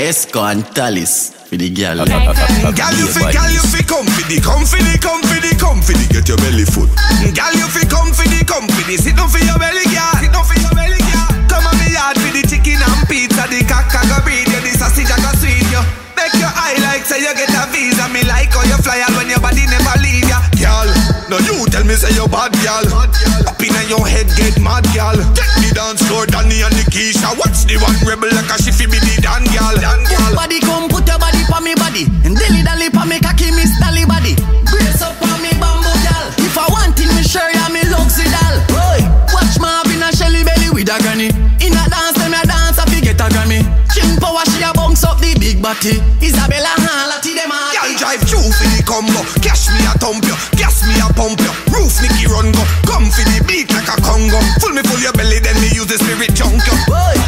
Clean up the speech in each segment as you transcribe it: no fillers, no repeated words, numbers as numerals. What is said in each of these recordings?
Esco and Talis for the girl. Girl, you fi come for the get your belly foot. Girl, you fi come for the sit down for your belly, girl. Come on me yard for the chicken and pizza, the caca go breed you, the sausage a go sweet you. Make your eye like say you get a visa. Me like how you fly out when your body never leave ya. Girl, now you tell me say you bad, girl. Up inna your head get mad, girl. Take me dance floor, Danny and Nikisha. Watch the one rebel like a shiffy be the Dan, girl. Body come put your body pa me body, and dilly dally pa me cocky Miss Dally body. Brace up pa me bamboo, girl. If I want it, me sure ya me luxy doll. Boy, watch my in a Shelly belly with a granny. In a dance, them a dance, I fi get a Grammy. Chin power, she a bounce up the big body. Isabella Halati them a girl drive through for the combo. Cash me a thump you, gas me a pump you. Roof Nicky run go, come for the beat like a Congo. Full your belly, then me use the spirit junk you.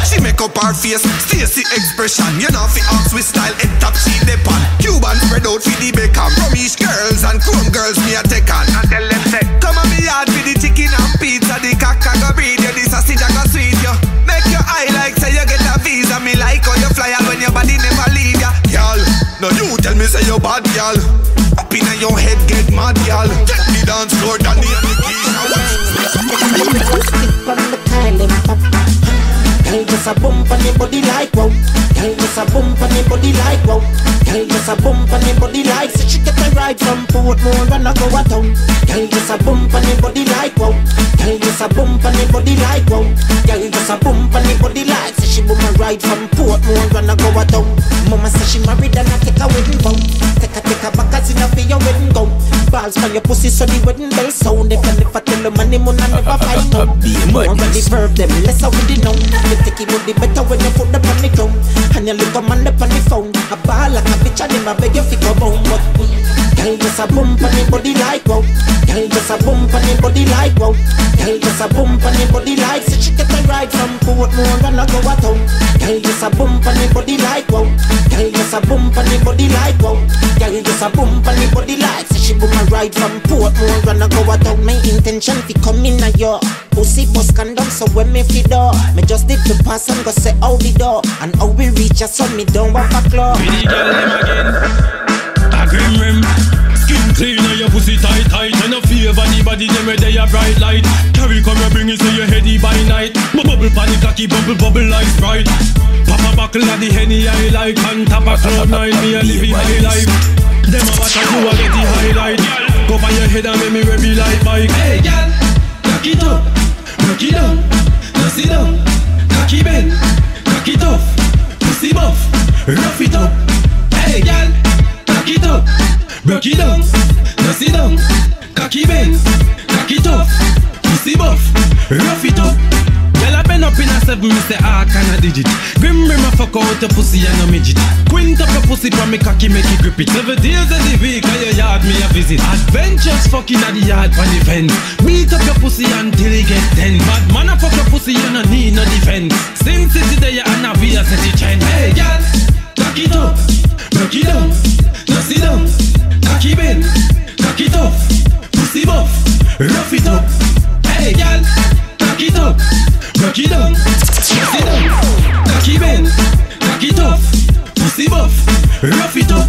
She make up her face, Stacy expression. You know fi ask with style, head top sheet the pan. Cuban spread out for the bacon. Romish girls and chrome girls me a take on. And tell them say, come on me yard for the chicken and pizza. The caca go breed you, the sausage a go sweet you. Make your eye like say you get a visa. Me like how you fly out when your body never leave ya. Girl, now you tell me say you bad, girl. Up inna your head get mad, girl. Take me dance floor, Danny and Nikisha. Girl, just a bump on your body like wow. Girl, just a bump on your body like wow. Girl, just a bump on your body like. So she get a ride from Portmore and I go a town. Girl, just a bump on your body like wow. Girl, just a bump on your body like wow. Girl, just a bump on your body like. So she boom a ride from Portmore and I go a town. Mama say she married and I take a wedding bow. Take a back as in a for your wedding gown. Balls for your pussy so the wedding bell sound. If I never tell them money moon and never find out. More when the verb them less I would know. Take it would be better when you put the on the ground. And you look a man up on the phone. A ball like a bitch and him a beg you fi go bound. But girl just a bump on the body like wow. Girl just a bump on the body like wow. Girl just a bump on the body like. So she get a ride from Portmore and I go a town. Girl just a bump on the body like wow. Girl just a bump on the body like wow. Girl just a bump on the body like. So she boom a ride from Portmore and I go a town. My intention fi come in a your pussy bust condom. So when me fi door, me just did the pass and go say out the door. And how we reach us on me down with a claw. With the girl them again, a grim rim. Skin clean and your pussy tight. And a favor anybody them where they a bright light. Carry come and bring it so you heady by night. Bubble panic cocky bubble like Sprite. Pop a buckle of the Henny I like. On top of Cloud 9 me a living high life. Them a watch and you a get the highlight. Cover your head and make me ready like bike. Hey girl, cock it up, rock it down, now sit down. Cocky bend, cock it off, pussy buff, rough it up. Hey girl, cock it up, rock it down, now sit down. Cocky bend, cock it off, pussy buff, rough it up. Girl I been up in a 7, me say can a digit. Grim rim a fuck out your pussy and a midget. Quint up your pussy from me cocky make it grip it. 7 days of the week at your yard me a visit. Adventures fucking at the yard for the fence. Beat up your pussy until it get 10. Bad man a fuck your pussy you no need no defense. Since it's there and a be a set it trend. Hey girl, cock it up, rock it down, now sit down. Cocky bend, cock it off, pussy buff, rough it up. Hey girl, cock it up, rock it down, sit down. Cocky bend, cock it off, pussy buff, rough it up.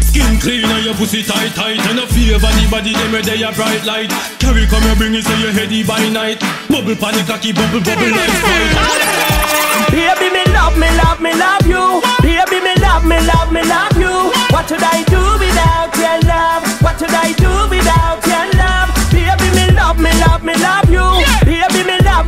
Skin clean and your pussy tight. And a favor anybody them where they a bright light. Carry come and bring it so you heady by night. Bubble panic cocky bubble like Sprite. Baby me love you. Baby me love you. What would I do without your love? What would I do without your love? Baby me love you. Baby me love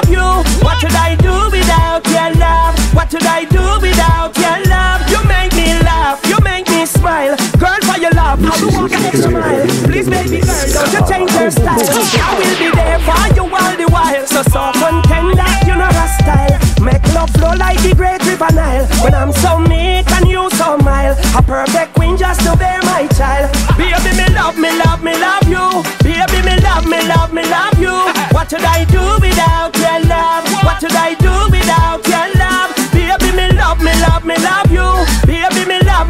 you. What would I do without your love? What would I do without your love? You make me laugh, you make me smile. Girl for your love, how you walk an extra mile. Please baby girl, don't you change your style. I will be there for you all the while. So soft and tender, you know a style. Make love flow like the great river Nile. When I'm so meek and you so mild. A perfect queen just to bear my child. Baby me love you. Baby me love you. What would I do without your love? What would I do without your love? Baby me love you. Baby me love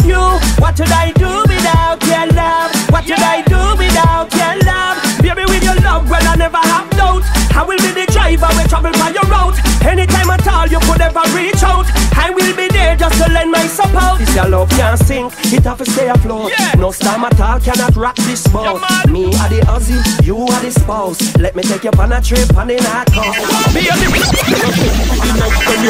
you. What would I do without your love? What would I do without your love? Baby with your love, well I never have doubt. I will be the driver with travel by your route. Anytime at all you could ever reach out, I will be there just to lend my support. This your love can't sink, it have to stay afloat. No storm at all cannot rock this boat. Me are the Aussie, you are the spouse. Let me take you on a trip on the night coast. Me are the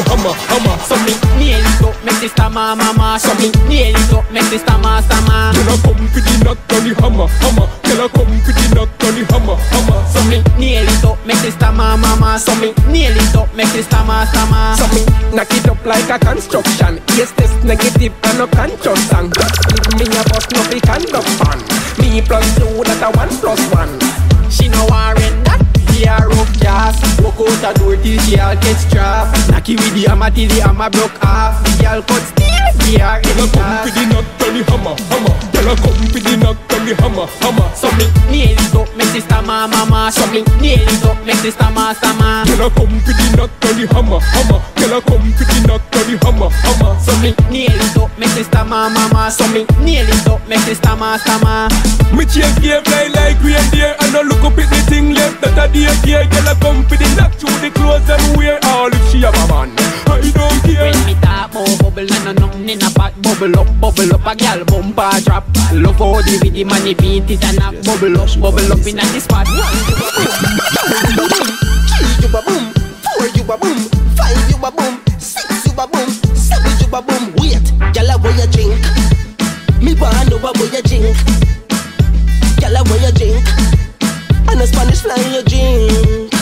hammer, hammer. So me nail it up, make this tama mama. So me nail it up, make this tama sama. Girl a come for the knock on the hammer, hammer. Girl a come for the knock on the hammer, hammer. So me nail it up, make this tama mama. So me nail it up, make this tama sama. So me knock it up like a construction. Yes, this negative and no conscious song. Give me a bus, no big and no fun. Me plus 2, that a 1+1. She no worry that. Yeah, rough gas. Walk out a door till she all gets trapped. Knocky with the hammer till the hammer broke off. The girl cut still, yeah, in the come with the knock on the hammer, hammer. Girl a come with the knock on the hammer, hammer. So me nail it up, make this tama mama. So me nail it up, make this tama sama. Girl a come with the knock on the hammer, hammer. Girl a come with the knock on the hammer, hammer. So me nail it up, make this tama mama. So me nail it up, make this tama sama. Me change game like reindeer, and I look up at the thing left that I did. Yeah, girl a come for the knock through the clothes and wear all if she have a man. I don't care. When me talk about bubble and nothing in a pot. Bubble up a girl bumper drop. Love how the with the money beat it and knock. Bubble up in a the spot. 3 you a boom, 4 you a boom, 5 you a boom, 6 you a boom, 7 you a boom. Wait, girl where you drink? Me wanna know where you drink. Girl where you drink? And a Spanish fly you drink.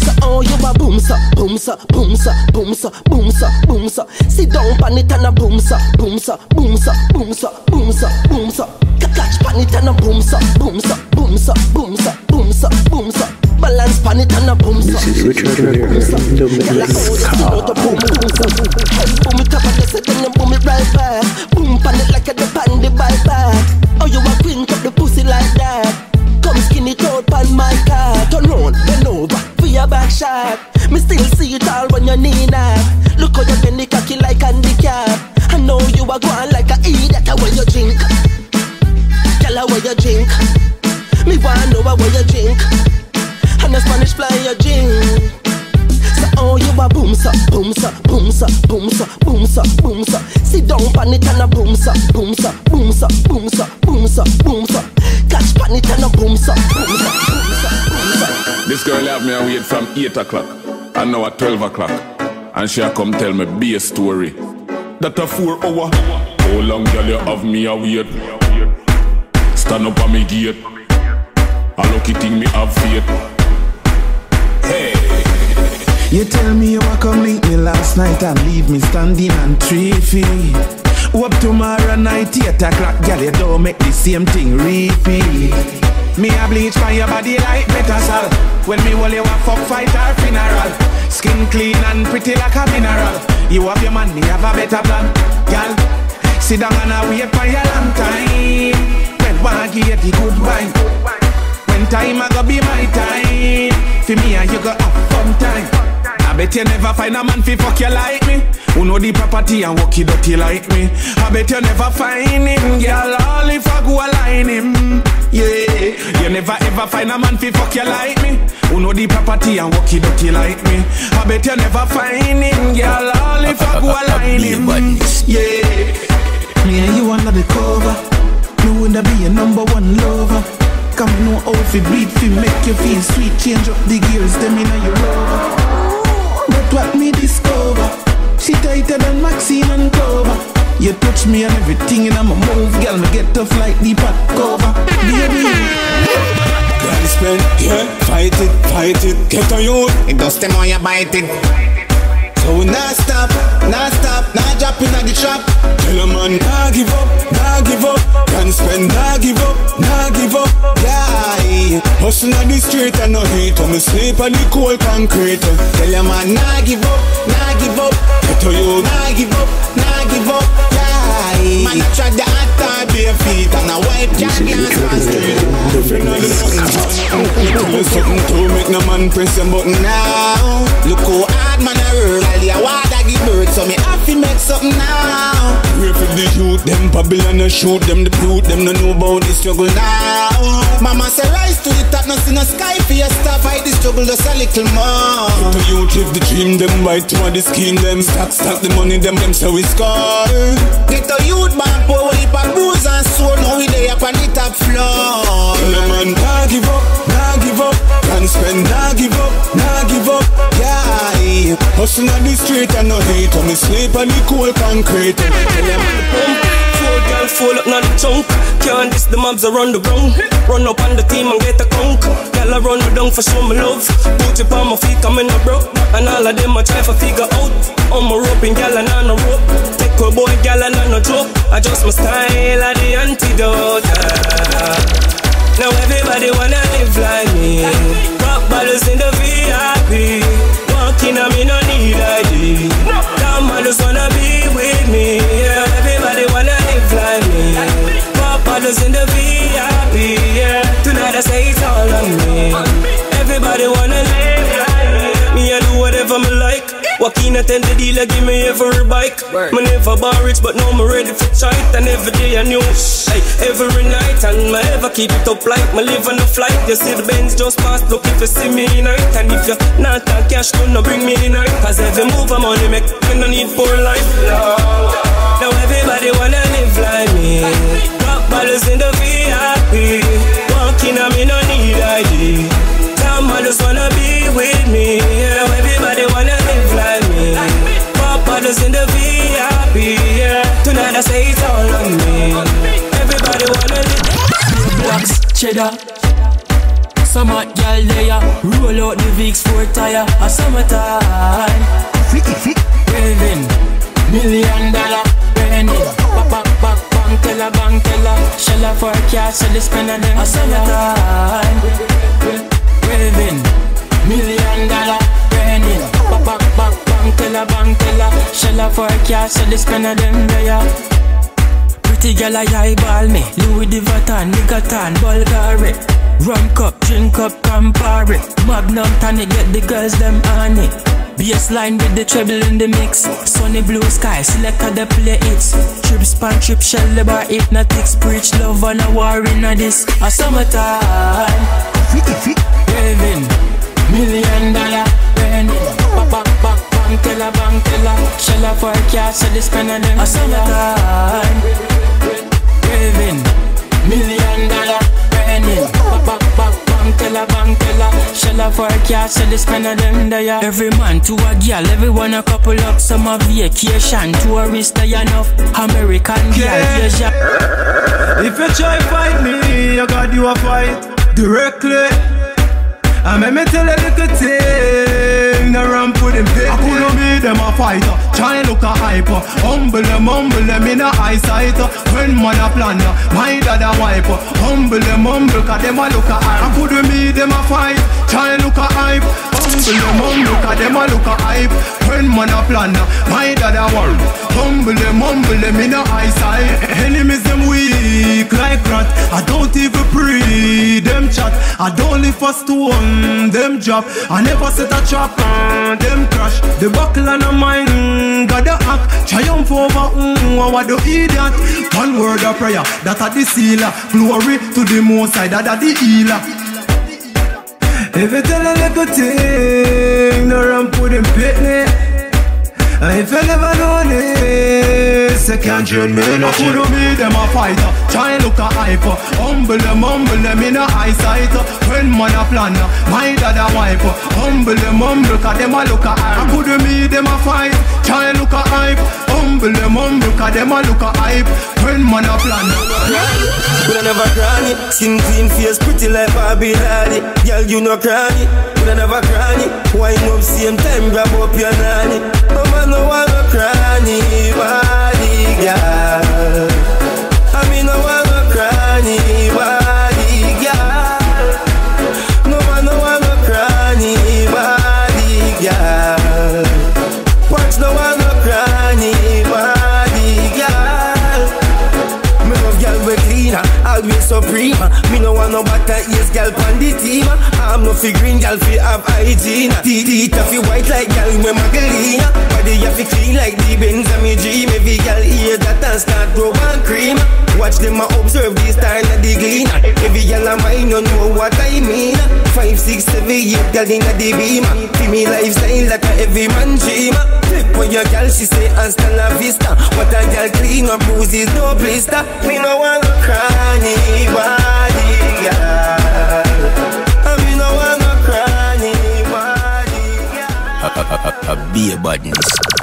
So oh you a boom so, boom so, boom so, boom so, boom so, boom so. Sit down pan it and a boom so, boom so, boom so, boom so, boom so, boom so. Catch pan it and a boom so, boom so, boom so, boom so, boom so, boom so. Balance pan it and a boom so. This is Richard Rivera in the Midwest. Boom it up and then you boom it right back. Boom pan it like a the pan the bike back. Oh you a queen up the pussy like that. Come skin it out pan my car. Turn round, bend over for your back shot. Me still see it all when you need that. Look how you bend the cocky like handicap. I know you are going like a idiot. Where you drink? Girl, where you drink? Me wanna know where you drink. And a Spanish fly you drink. So oh you a boom so, boom so, boom so, boom so, boom so, boom so. Sit down pan it and a boom so, boom so, boom so, boom so, boom so, boom so. Catch pan it and a boom so, boom so, boom so, boom so. This girl have me await from 8 o'clock and now at 12 o'clock. And she a come tell me be a story. That a 4 hour. How long girl you have me await? Stand up on me gate. A lucky thing me have faith. Hey. You tell me you a come link me last night and leave me standing on 3 feet. Up tomorrow night 8 o'clock, girl, you don't make the same thing repeat. Me a bleach for your body like better salt. When me hold you a fuck fight or funeral. Skin clean and pretty like a mineral. You have your man, me have a better plan. Girl, sit down and I wait for your long time. When one give the good wine. When time a go be my time. For me and you go have fun time. I bet you never find a man fi fuck you like me. Who know the property and walk it dirty like me. I bet you never find him, girl, all if I go align him. Yeah, you never ever find a man fi fuck you like me. Who know the property and walk it dirty like me. I bet you never find him, girl, all if I go align him. Yeah, me and you under the cover. Me woulda be your number 1 lover. Come know how fi beat fi make you feel sweet. Change up the gears, them inna your rover. But what me discover, she tighter than Maxine and Clover. You touch me and everything in my move, girl, me get tough like the pot cover. Baby, girl, spend, yeah, fight it, get on you. It does them how you bite it. So we not stop, not drop in the trap. Tell a man, nah give up. Can spend, nah give up, yeah. Hustle on the street and no hate. When me sleep on the cold concrete. Tell a man, nah give up. Get to you, nah give up, yeah. Man, I try the hot bare feet and a white can't dance on street. If you know there's something to make no man press your button now. Look how hard man a roll. The water give birth, so me have to make something now. Pray for the youth, them Babylon and shoot them, the brute, them no know about the struggle now. Mama say rise to the top, no see no sky for your stuff. Fight the struggle just a little more. Get the youth, live the dream, them right to the scheme, them stack the money, them so we score. Get the youth man, poor heap of bruise and soul. Now we lay up on the top floor. Tell them man, nah give up, nah give up. Can't spend, nah give up, nah give up. Yeah, hustle on the street and no hate. On me sleep on the cold concrete. Tell them man, four girl full up on the chunk. Can't diss the mobs around the ground. Run up on the team and get a conk. Girl I run me down for show me love. Put it on my feet, I'm in a broke. And all of them I try for figure out. On my rope and girl and on a rope. Take a boy, girl and on a joke. Adjust my style at the antidote. Now everybody wanna live like me. Rock bottles in the VIP. Walking on me no need ID. Damn models wanna be with me. Yeah, everybody wanna live like me. Rock bottles in the VIP. Yeah, tonight I say it's all on me. Everybody wanna live like me. Me I do whatever me like. Walking attend the dealer, give me every bike. Me never bar rich, but now me ready for fight. And every day I new, hey, every night. And me ever keep it up like me live on the flight. You see the Benz just passed, look if you see me night. And if you not on cash, don't bring me night. Cause every move I'm money make me no need poor life. Now everybody wanna live like me. Rock bottles in the VIP. Walking on me no need ID. Some models wanna be with me. Now everybody wanna live like me. Pop bottles in the VIP. Yeah. Tonight I say it's all on me. Everybody wanna live. Wax, cheddar. Summer girl there. Roll out the Vicks 4 tire. A summertime. Raving. $1 million. Rennie. Back, bank teller. Shell her for a cash, so they spend on them. A summertime. Raving. $1 million. Rennie. Back, bank teller. Shell her for a cash, so they spend on them there. Pretty girl I eyeball me. Louis Vuitton, Vuitton, Bulgari. Rum cup, drink up, Campari. Magnum tonic, get the girls them on it. Bassline with the treble in the mix. Sunny blue sky, selector the play hits. Trip span, trip shell, the bar hypnotics. Preach love and a war in a this. A summertime. Raving. $1 million. Rennie. Bank teller. Shell her for a cash, so they spend on them. A summertime. Raving. $1 million. Rennie. Bank teller. Shell her for a cash, so they spend on them there. Every man to a girl, everyone a couple up. Summer vacation, tourist there enough. American girl, Asia. If you try fight me, you got you a fight directly. I me tell a little thing, the ramp put him pick. I couldn't be them a fighter, try and look a hyper. Humble them in a eyesight. When man a plan, my dad a wipe. Humble them, cause them a look a hype. I couldn't be them a fight, try and look a hype. Humble them, cause them a look a hype. When man a plan, my dad a wipe. Humble them in a eyesight. Enemies them weak like rat. I don't even pray them chat. I don't live for stone. Them drop, I never set a trap on them crash. The buckle and a mine, got the act. Triumph over, what do idiot? One word of prayer, that a the sealer. Glory to the most side, that a the healer. If you tell a little thing, no run put him pitney. If you never know this, you can't join me. I couldn't be them a fighter, try and look a hyper. Humble them in a eyesight. When man a plan, my dad a wipe. Humble them, cause them a look a hype. I couldn't be them a fight, try and look a hype. Humble them, cause them a look a hype. When man a plan. Could I never cranny, skin clean face, pretty like Barbie Hardy. Girl, you no cranny, could I never cranny. Wine up same time, grab up your nanny. No man no wanna cranny, body girl. I mean no wanna cranny, body girl. No man no wanna cranny, body girl. Watch no wanna cranny, body girl. Me love girl we cleaner, always supreme. Me no want no butter, yes, gal pan the team. I'm no fi green, gal fi have hygiene. Teeth fi white like gal with Magdalena. Body ya fi clean like the Benz and me dream. Every gal hear that and start grow and cream. Watch them a observe the star and the glean. Every gal a mine, you know what I mean. 5, 6, 7, 8 gal inna the beam. Fi me lifestyle like a every man dream. Flip on your gal, she say hasta la vista. What a gal clean, no bruises, no blister. Me no want no cranny body, girl. Me no want no cranny body, girl. Be a badness.